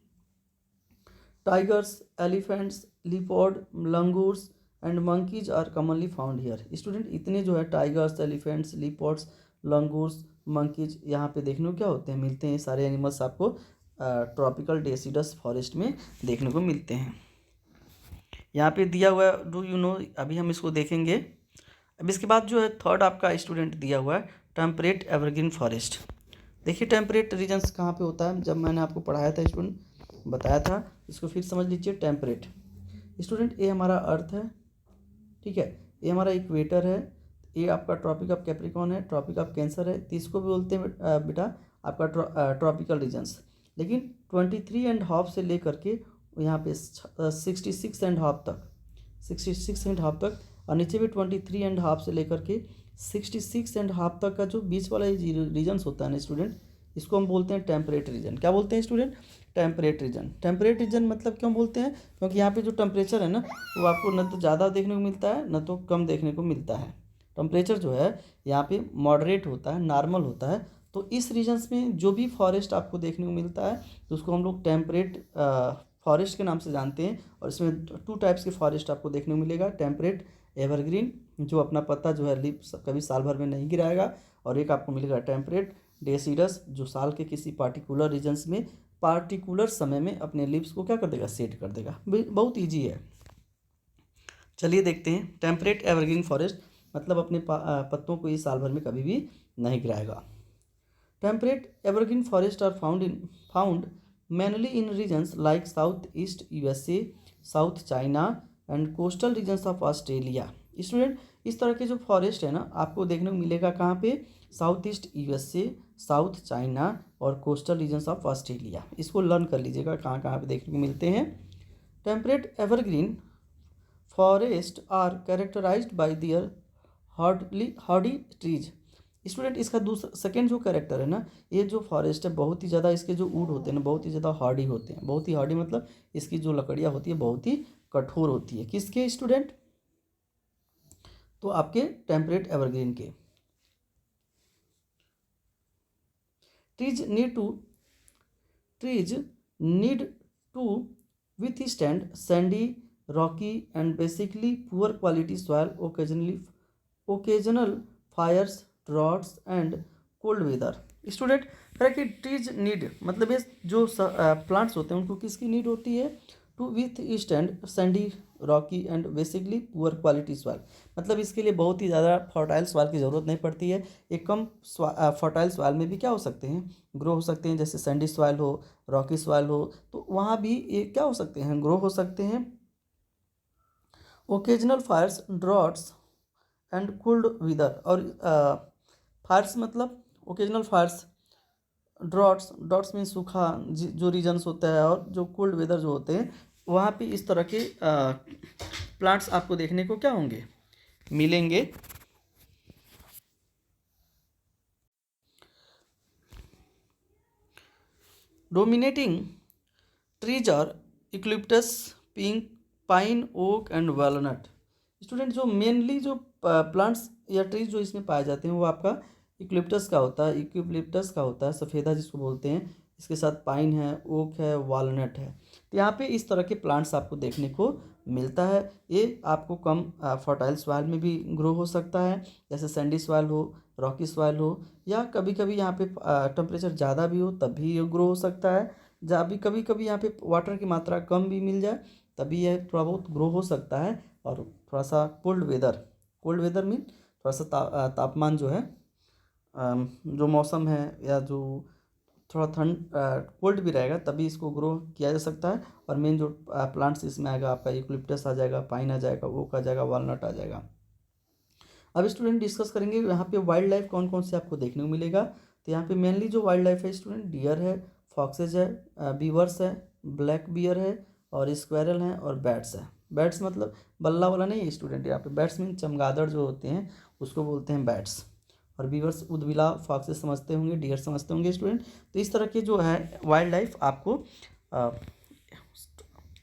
Tigers, elephants, leopard, langurs and monkeys are commonly found here. Student इतने जो है tigers, elephants, leopards, langurs, monkeys यहाँ पे देखने को क्या होते हैं, मिलते हैं। सारे एनिमल्स आपको ट्रॉपिकल डेसिडस फॉरेस्ट में देखने को मिलते हैं। यहाँ पे दिया हुआ है, डू यू नो, अभी हम इसको देखेंगे। अब इसके बाद जो है थर्ड आपका स्टूडेंट दिया हुआ है टेम्परेट एवरग्रीन फॉरेस्ट। देखिए टेम्परेट रीजन्स कहाँ पे होता है, जब मैंने आपको पढ़ाया था स्टूडेंट, बताया था, इसको फिर समझ लीजिए। टेम्परेट स्टूडेंट, ये हमारा अर्थ है, ठीक है, ये हमारा इक्वेटर है, ये आपका ट्रॉपिक ऑफ कैप्रिकॉर्न है, ट्रॉपिक ऑफ कैंसर है, तो इसको भी बोलते हैं बेटा आपका ट्रॉपिकल रीजन्स। लेकिन 23.5 से लेकर के यहाँ पे 66.5 तक, 66.5 तक, और नीचे भी 23.5 से लेकर के 66.5 तक का जो बीच वाला रीजन्स होता है ना स्टूडेंट, इसको हम बोलते हैं टेम्परेट रीजन। क्या बोलते हैं student, temperate region. Temperate region मतलब क्यों बोलते हैं, क्योंकि यहाँ पे जो टेम्परेचर है ना, वो आपको न तो ज़्यादा देखने को मिलता है, न तो कम देखने को मिलता है। टेम्परेचर जो है यहाँ पे मॉडरेट होता है, नॉर्मल होता है। तो इस रीजन्स में जो भी फॉरेस्ट आपको देखने को मिलता है, तो उसको हम लोग टेम्परेट फॉरेस्ट के नाम से जानते हैं। और इसमें 2 टाइप्स के फॉरेस्ट आपको देखने को मिलेगा, टेम्परेट एवरग्रीन, जो अपना पत्ता जो है लीफ कभी साल भर में नहीं गिराएगा, और एक आपको मिलेगा टेम्परेट डेसिडस, जो साल के किसी पार्टिकुलर रीजन्स में पार्टिकुलर समय में अपने लीव्स को क्या कर देगा, सेट कर देगा। बहुत ईजी है। चलिए देखते हैं। टेम्परेट एवरग्रीन फॉरेस्ट मतलब अपने पत्तों को ये साल भर में कभी भी नहीं गिराएगा। Temperate evergreen forest are found mainly in regions like south east USA, south China and coastal regions of Australia. Student इस तरह के जो फॉरेस्ट है ना, आपको देखने को मिलेगा कहाँ पे, south east USA, south China और कोस्टल रीजन्स ऑफ ऑस्ट्रेलिया। इसको लर्न कर लीजिएगा कहाँ कहाँ पे देखने को मिलते हैं। Temperate evergreen forest are characterised by their hardy trees. Student इसका दूसरा सेकेंड जो कैरेक्टर है ना, ये जो फॉरेस्ट है बहुत ही ज़्यादा, इसके जो वुड होते हैं ना बहुत ही ज़्यादा हार्डी होते हैं। बहुत ही हार्डी मतलब इसकी जो लकड़ियाँ होती है बहुत ही कठोर होती है। किसके स्टूडेंट, तो आपके टेम्परेट एवरग्रीन के। Trees need to withstand sandy, rocky and basically poor quality soil, occasional fires, droughts and cold weather। Student correct, trees need मतलब ये जो प्लांट्स होते हैं उनको किसकी नीड होती है, to withstand sandy, rocky and basically poor quality soil. मतलब इसके लिए बहुत ही ज़्यादा फर्टाइल सॉइल की ज़रूरत नहीं पड़ती है। एक कम फर्टाइल सॉइल में भी क्या हो सकते हैं, ग्रो हो सकते हैं। जैसे सैंडी सॉइल हो, रॉकी सॉइल हो, तो वहाँ भी ये क्या हो सकते हैं, ग्रो हो सकते हैं। Occasional fires, droughts and cold weather. और फायर्स मतलब ओकेजनल फायर्स, ड्रॉट्स मीन सूखा जो रीजन्स होता है, और जो कोल्ड वेदर जो होते हैं, वहाँ पे इस तरह के प्लांट्स आपको देखने को क्या होंगे, मिलेंगे। Dominating trees are eucalyptus, pink pine, oak and walnut. Student जो मेनली जो प्लांट्स या ट्रीज जो इसमें पाए जाते हैं वो आपका यूकेलिप्टस का होता है, यूकेलिप्टस का होता है, सफ़ेदा जिसको बोलते हैं। इसके साथ पाइन है, ओक है, वॉलनट है। तो यहाँ पे इस तरह के प्लांट्स आपको देखने को मिलता है। ये आपको कम फर्टाइल सॉइल में भी ग्रो हो सकता है, जैसे सैंडी सॉइल हो, रॉकी सॉइल हो, या कभी कभी यहाँ पे टेम्परेचर ज़्यादा भी हो तब भी ये ग्रो हो सकता है। जहाँ भी कभी कभी यहाँ पे वाटर की मात्रा कम भी मिल जाए तभी यह थोड़ा बहुत ग्रो हो सकता है। और थोड़ा सा कोल्ड वेदर मीन थोड़ा सा तापमान जो है, जो मौसम है या जो थोड़ा ठंड कोल्ड भी रहेगा तभी इसको ग्रो किया जा सकता है। और मेन जो प्लांट्स इसमें आएगा आपका यूकलिप्टस आ जाएगा, पाइन आ जाएगा, ओक आ जाएगा, वॉलनट आ जाएगा। अब स्टूडेंट डिस्कस करेंगे यहाँ पे वाइल्ड लाइफ कौन कौन से आपको देखने को मिलेगा। तो यहाँ पे मेनली जो वाइल्ड लाइफ है स्टूडेंट, डियर है, फॉक्सेज है, बीवर्स है, ब्लैक बियर है, और स्क्वायरल है, और बैट्स है। बैट्स मतलब बल्ला वाला नहीं है स्टूडेंट, यहाँ पे बैट्स मीन चमगादड़ जो होते हैं उसको बोलते हैं बैट्स। और बीवर्स उदबिला, फॉक्सेस समझते होंगे, डियर समझते होंगे स्टूडेंट। तो इस तरह के जो है वाइल्ड लाइफ आपको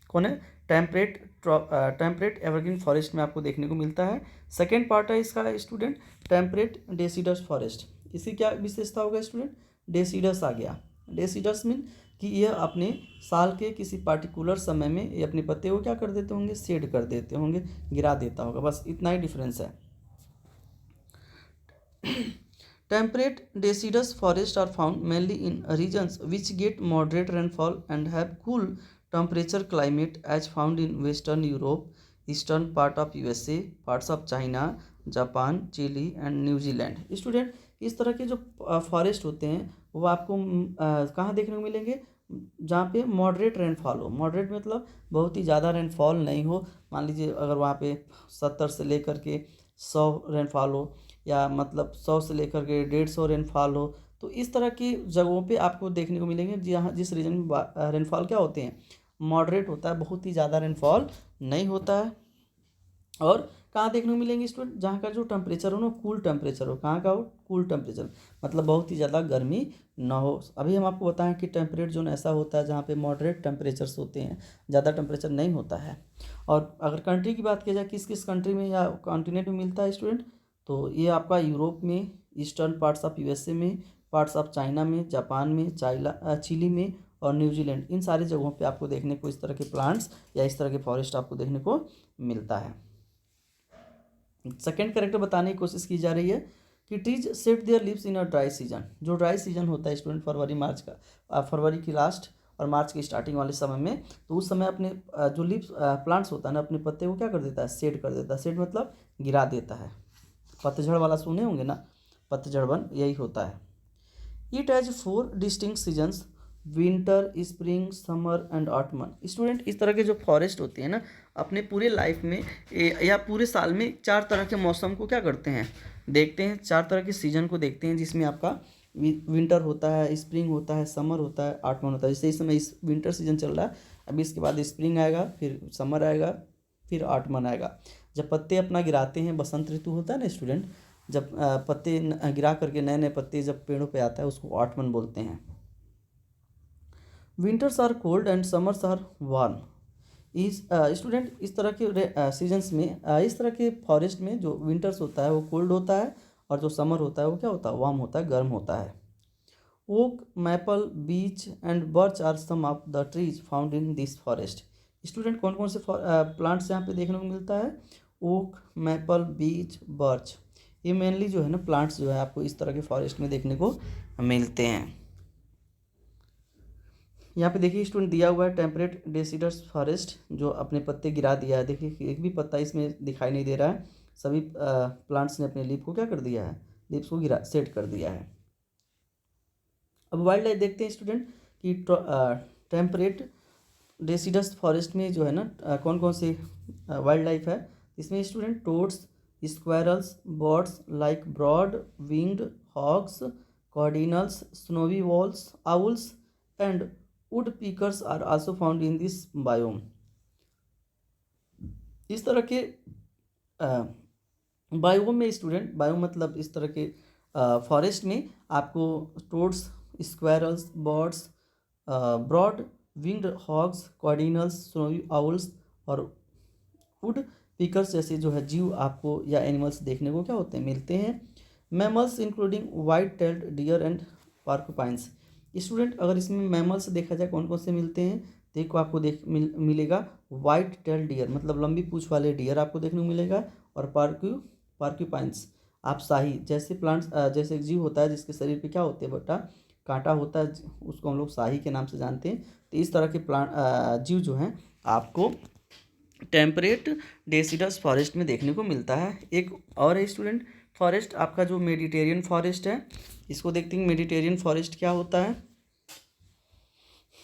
कौन है, टेम्परेट एवरग्रीन फॉरेस्ट में आपको देखने को मिलता है। सेकेंड पार्ट है इसका स्टूडेंट, टेम्परेट डेसिडस फॉरेस्ट। इसकी क्या विशेषता होगा स्टूडेंट, डेसिडस आ गया। डेसिडस मीन कि यह अपने साल के किसी पार्टिकुलर समय में ये अपने पत्ते को क्या कर देते होंगे, शेड कर देते होंगे, गिरा देता होगा, बस इतना ही डिफरेंस है। Temperate deciduous forests are found mainly in regions which get moderate rainfall and have cool temperature climate as found in Western Europe, eastern part of USA, parts of China, Japan, Chile and New Zealand. Student इस तरह के जो forest होते हैं वो आपको कहाँ देखने को मिलेंगे, जहाँ पे मॉडरेट रेनफॉल हो। मॉडरेट मतलब बहुत ही ज़्यादा रेनफॉल नहीं हो। मान लीजिए अगर वहाँ पे 70 से लेकर के 100 रेनफॉल हो, या मतलब 100 से लेकर के 150 रेनफॉल हो, तो इस तरह की जगहों पे आपको देखने को मिलेंगे जहाँ जिस रीजन में रेनफॉल क्या होते हैं, मॉडरेट होता है, बहुत ही ज़्यादा रेनफॉल नहीं होता है। और कहाँ देखने को मिलेंगे स्टूडेंट, जहाँ का जो टेम्परेचर हो ना कूल टेम्परेचर हो। कहाँ का हो, कूल टेम्परेचर, मतलब बहुत ही ज़्यादा गर्मी ना हो। अभी हम आपको बताएं कि टेम्परेट जोन ऐसा होता है जहाँ पे मॉडरेट टेम्परेचर्स होते हैं, ज़्यादा टेम्परेचर नहीं होता है। और अगर कंट्री की बात की जाए किस किस कंट्री में या कॉन्टिनेंट में मिलता है स्टूडेंट, तो ये आपका यूरोप में, ईस्टर्न पार्ट्स ऑफ यूएसए में, पार्ट्स ऑफ चाइना में, जापान में, चिली में, और न्यूजीलैंड, इन सारी जगहों पे आपको देखने को इस तरह के प्लांट्स या इस तरह के फॉरेस्ट आपको देखने को मिलता है। सेकेंड कैरेक्टर बताने की कोशिश की जा रही है कि trees set there leaves in a dry season. जो ड्राई सीजन होता है स्टूडेंट फरवरी मार्च का, फरवरी की लास्ट और मार्च की स्टार्टिंग वाले समय में, तो उस समय अपने जो लीव्स प्लांट्स होता है ना, अपने पत्ते को क्या कर देता है, शेड कर देता है। शेड मतलब गिरा देता है। पतझड़ वाला सुने होंगे ना, पतझड़ वन यही होता है। It has 4 distinct seasons, winter, spring, summer and ottoman. Student इस तरह के जो फॉरेस्ट होते हैं ना, अपने पूरे लाइफ में या पूरे साल में 4 तरह के मौसम को क्या करते हैं, देखते हैं। 4 तरह के सीजन को देखते हैं, जिसमें आपका विंटर होता है, स्प्रिंग होता है, समर होता है, ऑटमन होता है। जैसे इस समय इस विंटर सीजन चल रहा है, अभी इसके बाद स्प्रिंग आएगा, फिर समर आएगा, फिर ऑटमन आएगा। जब पत्ते अपना गिराते हैं, बसंत ऋतु होता है ना स्टूडेंट, जब पत्ते गिरा करके नए नए पत्ते जब पेड़ों पे आता है उसको ऑटमन बोलते हैं। Winters are cold and summers are warm. इस स्टूडेंट इस तरह के सीजन्स में इस तरह के फॉरेस्ट में जो विंटर्स होता है वो कोल्ड होता है, और जो समर होता है वो क्या होता है, वार्म होता है, गर्म होता है। Oak, maple, beech and birch are some of the trees found in this forest. Student कौन कौन से प्लांट्स यहाँ पे देखने को मिलता है, ओक, मैपल, बीच, बर्च। ये मेनली जो है ना प्लांट्स जो है आपको इस तरह के फॉरेस्ट में देखने को मिलते हैं। यहाँ पे देखिए स्टूडेंट दिया हुआ है टेम्परेट डेसिडस फॉरेस्ट, जो अपने पत्ते गिरा दिया है। देखिए एक भी पत्ता इसमें दिखाई नहीं दे रहा है, सभी प्लांट्स ने अपने लीफ को क्या कर दिया है, लीव्स को गिरा सेट कर दिया है। अब वाइल्ड लाइफ देखते हैं स्टूडेंट कि टेम्परेट डेसिडस फॉरेस्ट में जो है ना कौन कौन से वाइल्ड लाइफ है। इसमें student toads, squirrels, birds like broad winged hawks, cardinals, snowy owls, owls and woodpeckers are also found in this biome. इस तरह के बायोम में स्टूडेंट, बायोम मतलब इस तरह के फॉरेस्ट में आपको toads, squirrels, birds, broad winged hawks, cardinals, snowy owls और वुड पिकर्स जैसे जो है जीव आपको या एनिमल्स देखने को क्या होते हैं, मिलते हैं। Mammals including white tailed deer and porcupines. Student अगर इसमें मैमल्स देखा जाए कौन कौन से मिलते हैं, देखो आपको मिलेगा वाइट टेल्ड डियर मतलब लंबी पूंछ वाले डियर आपको देखने को मिलेगा, और पार्क्यूपाइंस आप शाही जैसे प्लांट्स जैसे एक जीव होता है जिसके शरीर पे क्या होते हैं बेटा, कांटा होता है, उसको हम लोग शाही के नाम से जानते हैं। तो इस तरह के जीव जो हैं आपको टेम्परेट डेसिडस फॉरेस्ट में देखने को मिलता है। एक और है स्टूडेंट फॉरेस्ट आपका जो मेडिटेरियन फॉरेस्ट है, इसको देखते हैं मेडिटेरियन फॉरेस्ट क्या होता है।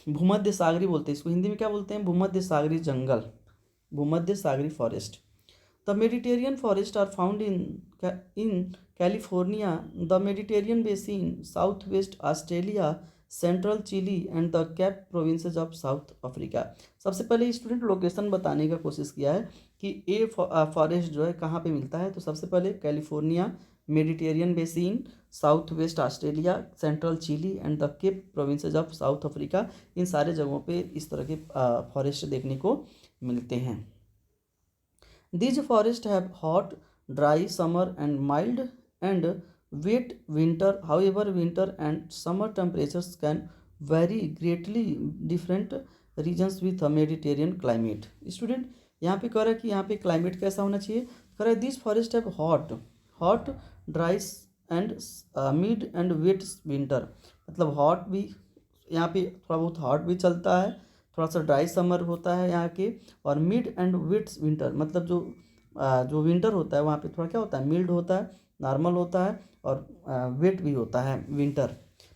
भूमध्य सागरी बोलते हैं इसको, हिंदी में क्या बोलते हैं, भूमध्य सागरी जंगल, भूमध्य सागरी forest. The Mediterranean forest are found in California, the Mediterranean basin, south west Australia, central Chile and the Cape provinces of South Africa. सबसे पहले स्टूडेंट लोकेशन बताने का कोशिश किया है कि ये फॉरेस्ट जो है कहाँ पे मिलता है। तो सबसे पहले California, Mediterranean basin, south west Australia, central Chile and the Cape provinces of South Africa, इन सारे जगहों पे इस तरह के फॉरेस्ट देखने को मिलते हैं। These forests have hot, dry summer and mild and wet winter. However, winter and summer temperatures can vary greatly different regions with a Mediterranean climate. Student यहाँ पे कह रहा है कि यहाँ पे क्लाइमेट कैसा होना चाहिए, कह रहा है this forest have hot dry and mid and wet winter, मतलब हॉट भी यहाँ पे थोड़ा बहुत हॉट भी चलता है, थोड़ा सा ड्राई समर होता है यहाँ के, और मिड एंड वेट विंटर मतलब जो विंटर होता है वहाँ पे थोड़ा क्या होता है, मिल्ड होता है, नॉर्मल होता है, और वेट भी होता है विंटर।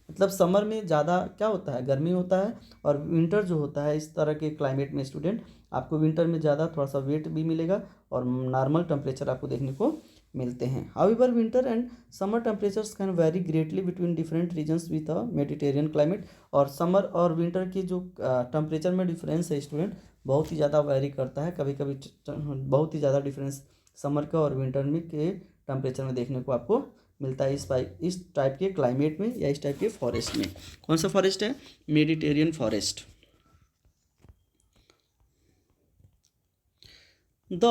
मतलब समर में ज़्यादा क्या होता है, गर्मी होता है, और विंटर जो होता है इस तरह के क्लाइमेट में स्टूडेंट आपको विंटर में ज़्यादा थोड़ा सा वेट भी मिलेगा और नॉर्मल टेम्परेचर आपको देखने को मिलते हैं। However winter and summer temperatures can very greatly between different regions with a Mediterranean climate. और समर और विंटर की जो टेम्परेचर में डिफरेंस है स्टूडेंट बहुत ही ज़्यादा वेरी करता है, कभी कभी बहुत ही ज़्यादा डिफरेंस समर का और विंटर में के टेम्परेचर में देखने को आपको मिलता है इस टाइप के क्लाइमेट में या इस टाइप के फॉरेस्ट में। कौन सा फॉरेस्ट है, Mediterranean forest. The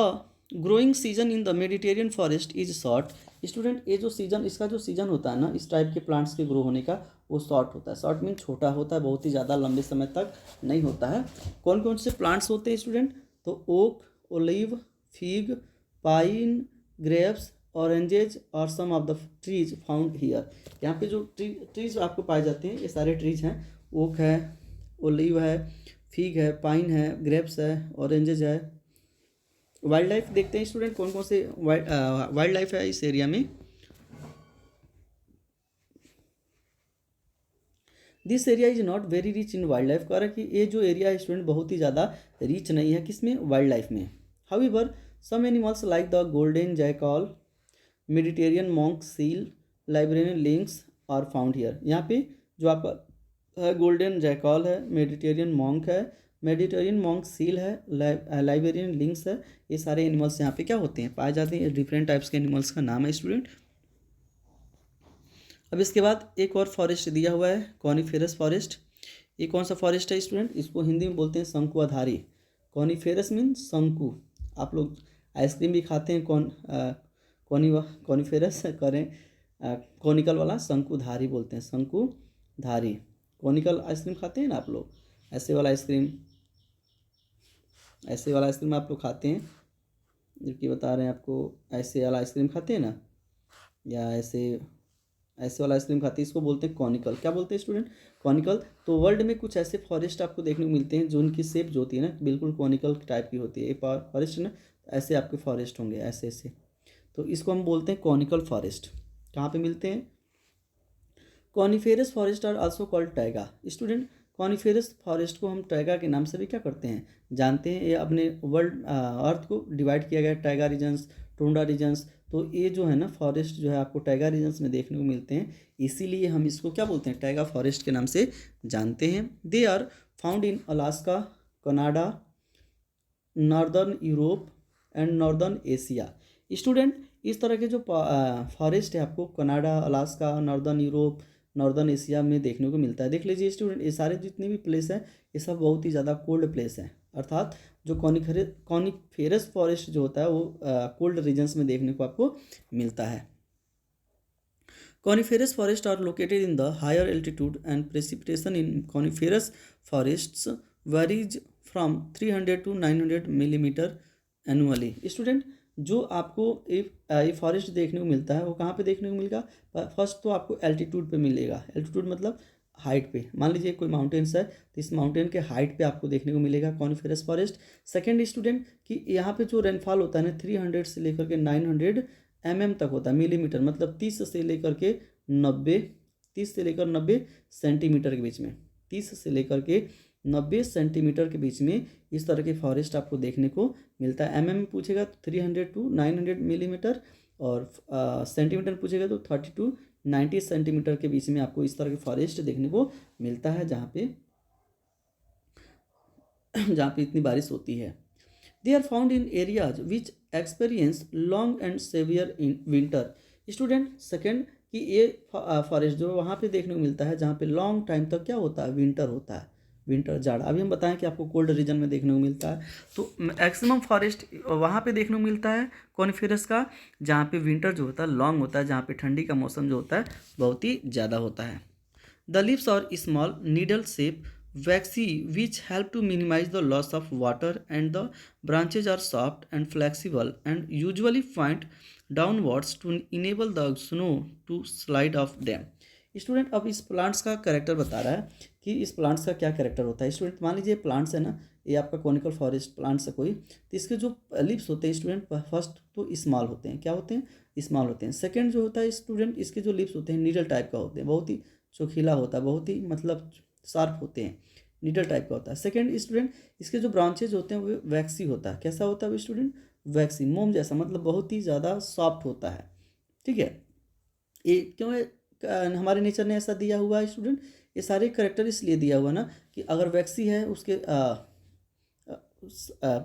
growing season in the Mediterranean forest is short. Student ये जो सीजन, इसका जो सीजन होता है ना इस टाइप के प्लांट्स के ग्रो होने का, वो शॉर्ट होता है। शॉर्ट मीन छोटा होता है, बहुत ही ज़्यादा लंबे समय तक नहीं होता है। कौन कौन से प्लांट्स होते हैं स्टूडेंट, तो oak, olive, fig, pine, grapes, oranges और some of the trees found here. यहाँ पे जो ट्रीज आपको पाए जाते हैं ये सारे ट्रीज हैं, ओक है, ओलिव है, फिग है, पाइन है, ग्रेप्स है, ऑरेंजेज है। वाइल्ड लाइफ देखते हैं स्टूडेंट, कौन कौन से वाइल्ड लाइफ है इस एरिया में। This area is not very rich in wild life, कह रहा है कि ये जो एरिया है स्टूडेंट बहुत ही ज़्यादा रिच नहीं है किसमें, वाइल्ड लाइफ में। However some animals like the golden jackal, Mediterranean monk seal, librarian lynx are found here. यहाँ पे जो आपका गोल्डन जैकॉल है, मेडिटेरियन मॉन्क है, मेडिटेरियन मॉन्क सील है, लाइब्रेरियन लिंक्स है, ये सारे एनिमल्स यहाँ पे क्या होते हैं, पाए जाते हैं। डिफरेंट टाइप्स के एनिमल्स का नाम है स्टूडेंट। अब इसके बाद एक और फॉरेस्ट दिया हुआ है, कॉनिफेरस फॉरेस्ट। ये कौन सा फॉरेस्ट है स्टूडेंट, इसको हिंदी में बोलते हैं शंकु आधारी। कॉनिफेरस मीन शंकु, आप लोग आइसक्रीम भी खाते हैं कॉनिफेरस करें कॉनिकल वाला, शंकुधारी बोलते हैं, शंकुधारी। कॉनिकल आइसक्रीम खाते हैं ना आप लोग, ऐसे वाला आइसक्रीम आप लोग खाते हैं, जबकि बता रहे हैं आपको ऐसे वाला आइसक्रीम खाते हैं ना, या ऐसे वाला आइसक्रीम खाते हैं, इसको बोलते हैं कॉनिकल। क्या बोलते हैं स्टूडेंट, कॉनिकल। तो वर्ल्ड में कुछ ऐसे फॉरेस्ट आपको देखने को मिलते हैं जो उनकी शेप जो होती है ना बिल्कुल कॉनिकल टाइप की होती है। ये फॉरेस्ट ना ऐसे आपके फॉरेस्ट होंगे ऐसे, तो इसको हम बोलते हैं कॉनिकल फॉरेस्ट। कहाँ पे मिलते हैं, coniferous forest are also called taiga. Student coniferous forest को हम टैगा के नाम से भी क्या करते हैं, जानते हैं। ये अपने वर्ल्ड अर्थ को डिवाइड किया गया है टैगा रीजन्स, टुंड्रा रीजन्स। तो ये जो है ना फॉरेस्ट जो है आपको टैगा रीजन्स में देखने को मिलते हैं, इसीलिए हम इसको क्या बोलते हैं, टैगा फॉरेस्ट के नाम से जानते हैं। They are found in Alaska, Canada, northern Europe and northern Asia. Student इस तरह के जो फॉरेस्ट है आपको Canada, Alaska, northern Europe, northern Asia में देखने को मिलता है। देख लीजिए स्टूडेंट, ये सारे जितने भी प्लेस हैं ये सब बहुत ही ज़्यादा कोल्ड प्लेस हैं, अर्थात जो कॉनिफेरस फॉरेस्ट जो होता है वो कोल्ड रीजन्स में देखने को आपको मिलता है। Coniferous forests are located in the higher altitude and precipitation in coniferous forests varies from 300 to 900 millimetre annually. Student, जो आपको ये फॉरेस्ट देखने को मिलता है वो कहाँ पे देखने को मिलेगा? फर्स्ट तो आपको एल्टीट्यूड पे मिलेगा। एल्टीट्यूड मतलब हाइट पे। मान लीजिए कोई माउंटेन्स है तो इस माउंटेन के हाइट पे आपको देखने को मिलेगा कॉनिफेरस फॉरेस्ट। सेकेंड स्टूडेंट कि यहाँ पे जो रेनफॉल होता है ना 300 से लेकर के 900 तक होता है, मिलीमीटर मतलब 30 से लेकर के 90 सेंटीमीटर के बीच में, 30 से लेकर के 90 सेंटीमीटर के बीच में इस तरह के फॉरेस्ट आपको देखने को मिलता है। में पूछेगा तो 300 टू 900 मिलीमीटर और सेंटीमीटर पूछेगा तो 30 टू 90 सेंटीमीटर के बीच में आपको इस तरह के फॉरेस्ट देखने को मिलता है जहाँ पे इतनी बारिश होती है। They are found in areas which experience long and severe in winter. Student, second कि ये फॉरेस्ट जो वहाँ पे देखने को मिलता है जहाँ पे लॉन्ग टाइम तक क्या होता है, विंटर होता है, विंटर जाड़ा। अभी हम बताएं कि आपको कोल्ड रीजन में देखने को मिलता है, तो मैक्सिमम फॉरेस्ट वहाँ पे देखने को मिलता है कॉनिफेरस का जहाँ पे विंटर जो होता है लॉन्ग होता है, जहाँ पे ठंडी का मौसम जो होता है बहुत ही ज़्यादा होता है। The leaves are small needle shape waxy which help to minimize the loss of water, and the branches are soft and flexible and usually point downwards to enable the snow to slide off them। Student, अब इस plants का character बता रहा है कि इस plants का क्या कैरेक्टर होता है। स्टूडेंट, मान लीजिए प्लांट्स है ना, ये आपका कॉनिकल फॉरेस्ट प्लांट्स है कोई, तो इसके जो लिप्स होते हैं स्टूडेंट फर्स्ट तो स्मॉल होते हैं। क्या होते हैं? स्मॉल होते हैं। सेकेंड जो होता है स्टूडेंट, इसके जो लिप्स होते हैं नीडल टाइप का होते हैं, बहुत ही चोखीला होता है, बहुत ही मतलब शार्प होते हैं, नीडल टाइप का होता है। सेकेंड स्टूडेंट, इसके जो ब्रांचेज होते हैं वो वैक्सी होता है। कैसा होता है स्टूडेंट? वैक्सी, मोम जैसा, मतलब बहुत ही ज़्यादा सॉफ्ट होता है। ठीक है, ये क्यों है? हमारे नेचर ने ऐसा दिया हुआ है स्टूडेंट। ये सारे करेक्टर इसलिए दिया हुआ ना कि अगर वैक्सी है उसके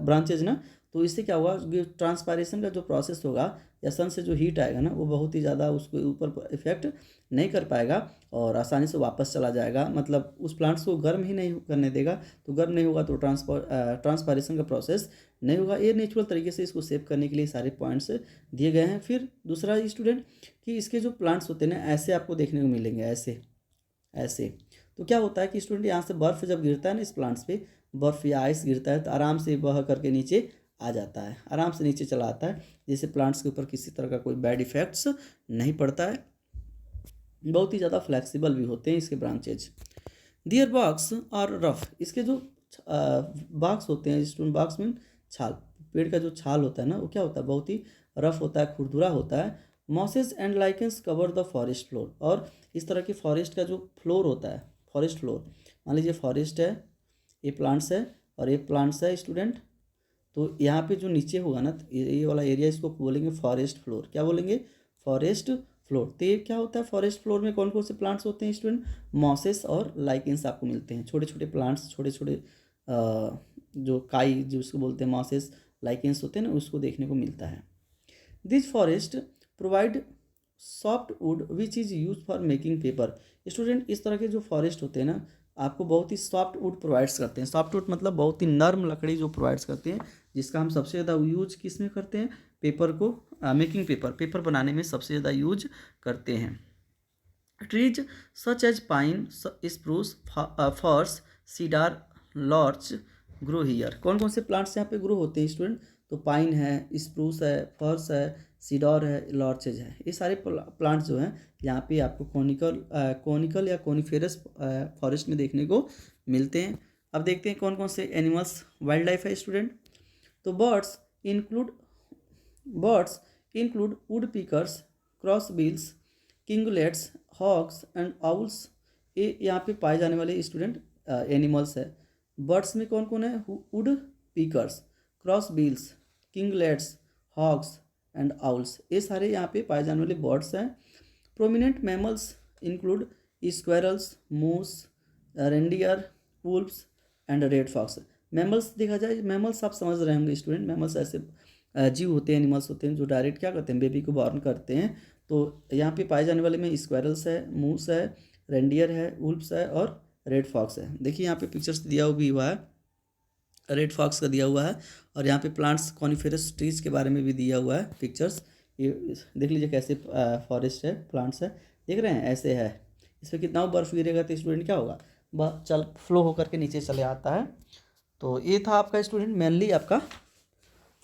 ब्रांचेज ना, तो इससे क्या होगा, ट्रांसपायरेशन का जो प्रोसेस होगा या सन से जो हीट आएगा ना वो बहुत ही ज़्यादा उसके ऊपर इफेक्ट नहीं कर पाएगा और आसानी से वापस चला जाएगा, मतलब उस प्लांट्स को गर्म ही नहीं करने देगा। तो गर्म नहीं होगा तो ट्रांसपायरेशन का प्रोसेस नहीं होगा। ये नेचुरल तरीके से इसको सेव करने के लिए सारे पॉइंट्स दिए गए हैं। फिर दूसरा स्टूडेंट कि इसके जो प्लांट्स होते हैं ना ऐसे आपको देखने को मिलेंगे, ऐसे ऐसे। तो क्या होता है कि स्टूडेंट यहाँ से बर्फ़ जब गिरता है ना इस प्लांट्स पे, बर्फ़ या आइस गिरता है तो आराम से बह करके नीचे आ जाता है, आराम से नीचे चला आता है, जैसे प्लांट्स के ऊपर किसी तरह का कोई बैड इफेक्ट्स नहीं पड़ता है। बहुत ही ज़्यादा फ्लेक्सिबल भी होते हैं इसके ब्रांचेज। दियर बाक्स और रफ, इसके जो बाक्स होते हैं स्टूडेंट, बाक्स मीन छाल, पेड़ का जो छाल होता है ना वो क्या होता है, बहुत ही रफ होता है, खुरदुरा होता है। Mosses and lichens cover the forest floor, और इस तरह की फॉरेस्ट का जो फ्लोर होता है, फॉरेस्ट फ्लोर, मान लीजिए फॉरेस्ट है, ये प्लांट्स है और ये प्लांट्स है स्टूडेंट, तो यहाँ पे जो नीचे होगा ना ये वाला एरिया, इसको बोलेंगे फॉरेस्ट फ्लोर। क्या बोलेंगे? Forest floor. तो ये क्या होता है, फॉरेस्ट फ्लोर में कौन कौन से प्लांट्स होते हैं स्टूडेंट? मॉसेस और लाइकेंस आपको मिलते हैं, छोटे छोटे प्लांट्स, छोटे छोटे जो काई जो उसको बोलते हैं मॉसेस लाइकेंस होते हैं ना, उसको देखने को मिलता है। This forest provide soft wood which is use for making paper. Student, इस तरह के जो फॉरेस्ट होते हैं ना आपको बहुत ही सॉफ्ट वुड प्रोवाइड्स करते हैं। सॉफ्ट वुड मतलब बहुत ही नर्म लकड़ी जो प्रोवाइड्स करते हैं, जिसका हम सबसे ज़्यादा यूज किस में करते हैं? पेपर को, मेकिंग पेपर बनाने में सबसे ज़्यादा यूज करते हैं। Trees such as pine, spruce, firs, cedar, larch grow here. कौन कौन से प्लांट्स यहाँ पे ग्रो होते हैं स्टूडेंट? तो पाइन है, स्प्रूस है, फर्स है, सीडर है, लॉर्चेज है। ये सारे प्लांट्स जो हैं यहाँ पे आपको कॉनिकल या कॉनिफेरस फॉरेस्ट में देखने को मिलते हैं। अब देखते हैं कौन कौन से एनिमल्स वाइल्ड लाइफ है स्टूडेंट। तो birds include woodpeckers, crossbills, kinglets, hawks and owls. ये यहाँ पे पाए जाने वाले स्टूडेंट एनिमल्स है। बर्ड्स में कौन कौन है? Woodpeckers, crossbills, kinglets, hawks and owls, ये सारे यहाँ पे पाए जाने वाले बर्ड्स हैं। Prominent mammals include squirrels, moose, reindeer, wolves and red fox. Mammals देखा जाए, मैमल्स आप समझ रहे होंगे स्टूडेंट, मैमल्स ऐसे जीव होते हैं, एनिमल्स होते हैं जो डायरेक्ट क्या करते हैं, बेबी को बॉर्न करते हैं। तो यहाँ पे पाए जाने वाले में स्क्वेरल्स है, मूस है, रेंडियर है, वुल्व्स है और रेड फॉक्स है। देखिए यहाँ पे पिक्चर्स दिया भी हुआ है, रेड फॉक्स का दिया हुआ है। और यहाँ पे प्लांट्स कॉनिफेरस ट्रीज के बारे में भी दिया हुआ है पिक्चर्स। ये देख लीजिए कैसे फॉरेस्ट है, प्लांट्स है, देख रहे हैं ऐसे है। इस पर कितना बर्फ़ गिरेगा तो स्टूडेंट क्या होगा, चल फ्लो होकर के नीचे चले आता है। तो ये था आपका स्टूडेंट मेनली आपका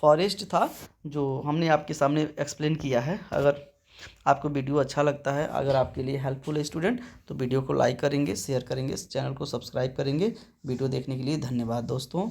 फॉरेस्ट था जो हमने आपके सामने एक्सप्लेन किया है। अगर आपको वीडियो अच्छा लगता है, अगर आपके लिए हेल्पफुल है स्टूडेंट, तो वीडियो को लाइक करेंगे, शेयर करेंगे, चैनल को सब्सक्राइब करेंगे। वीडियो देखने के लिए धन्यवाद दोस्तों।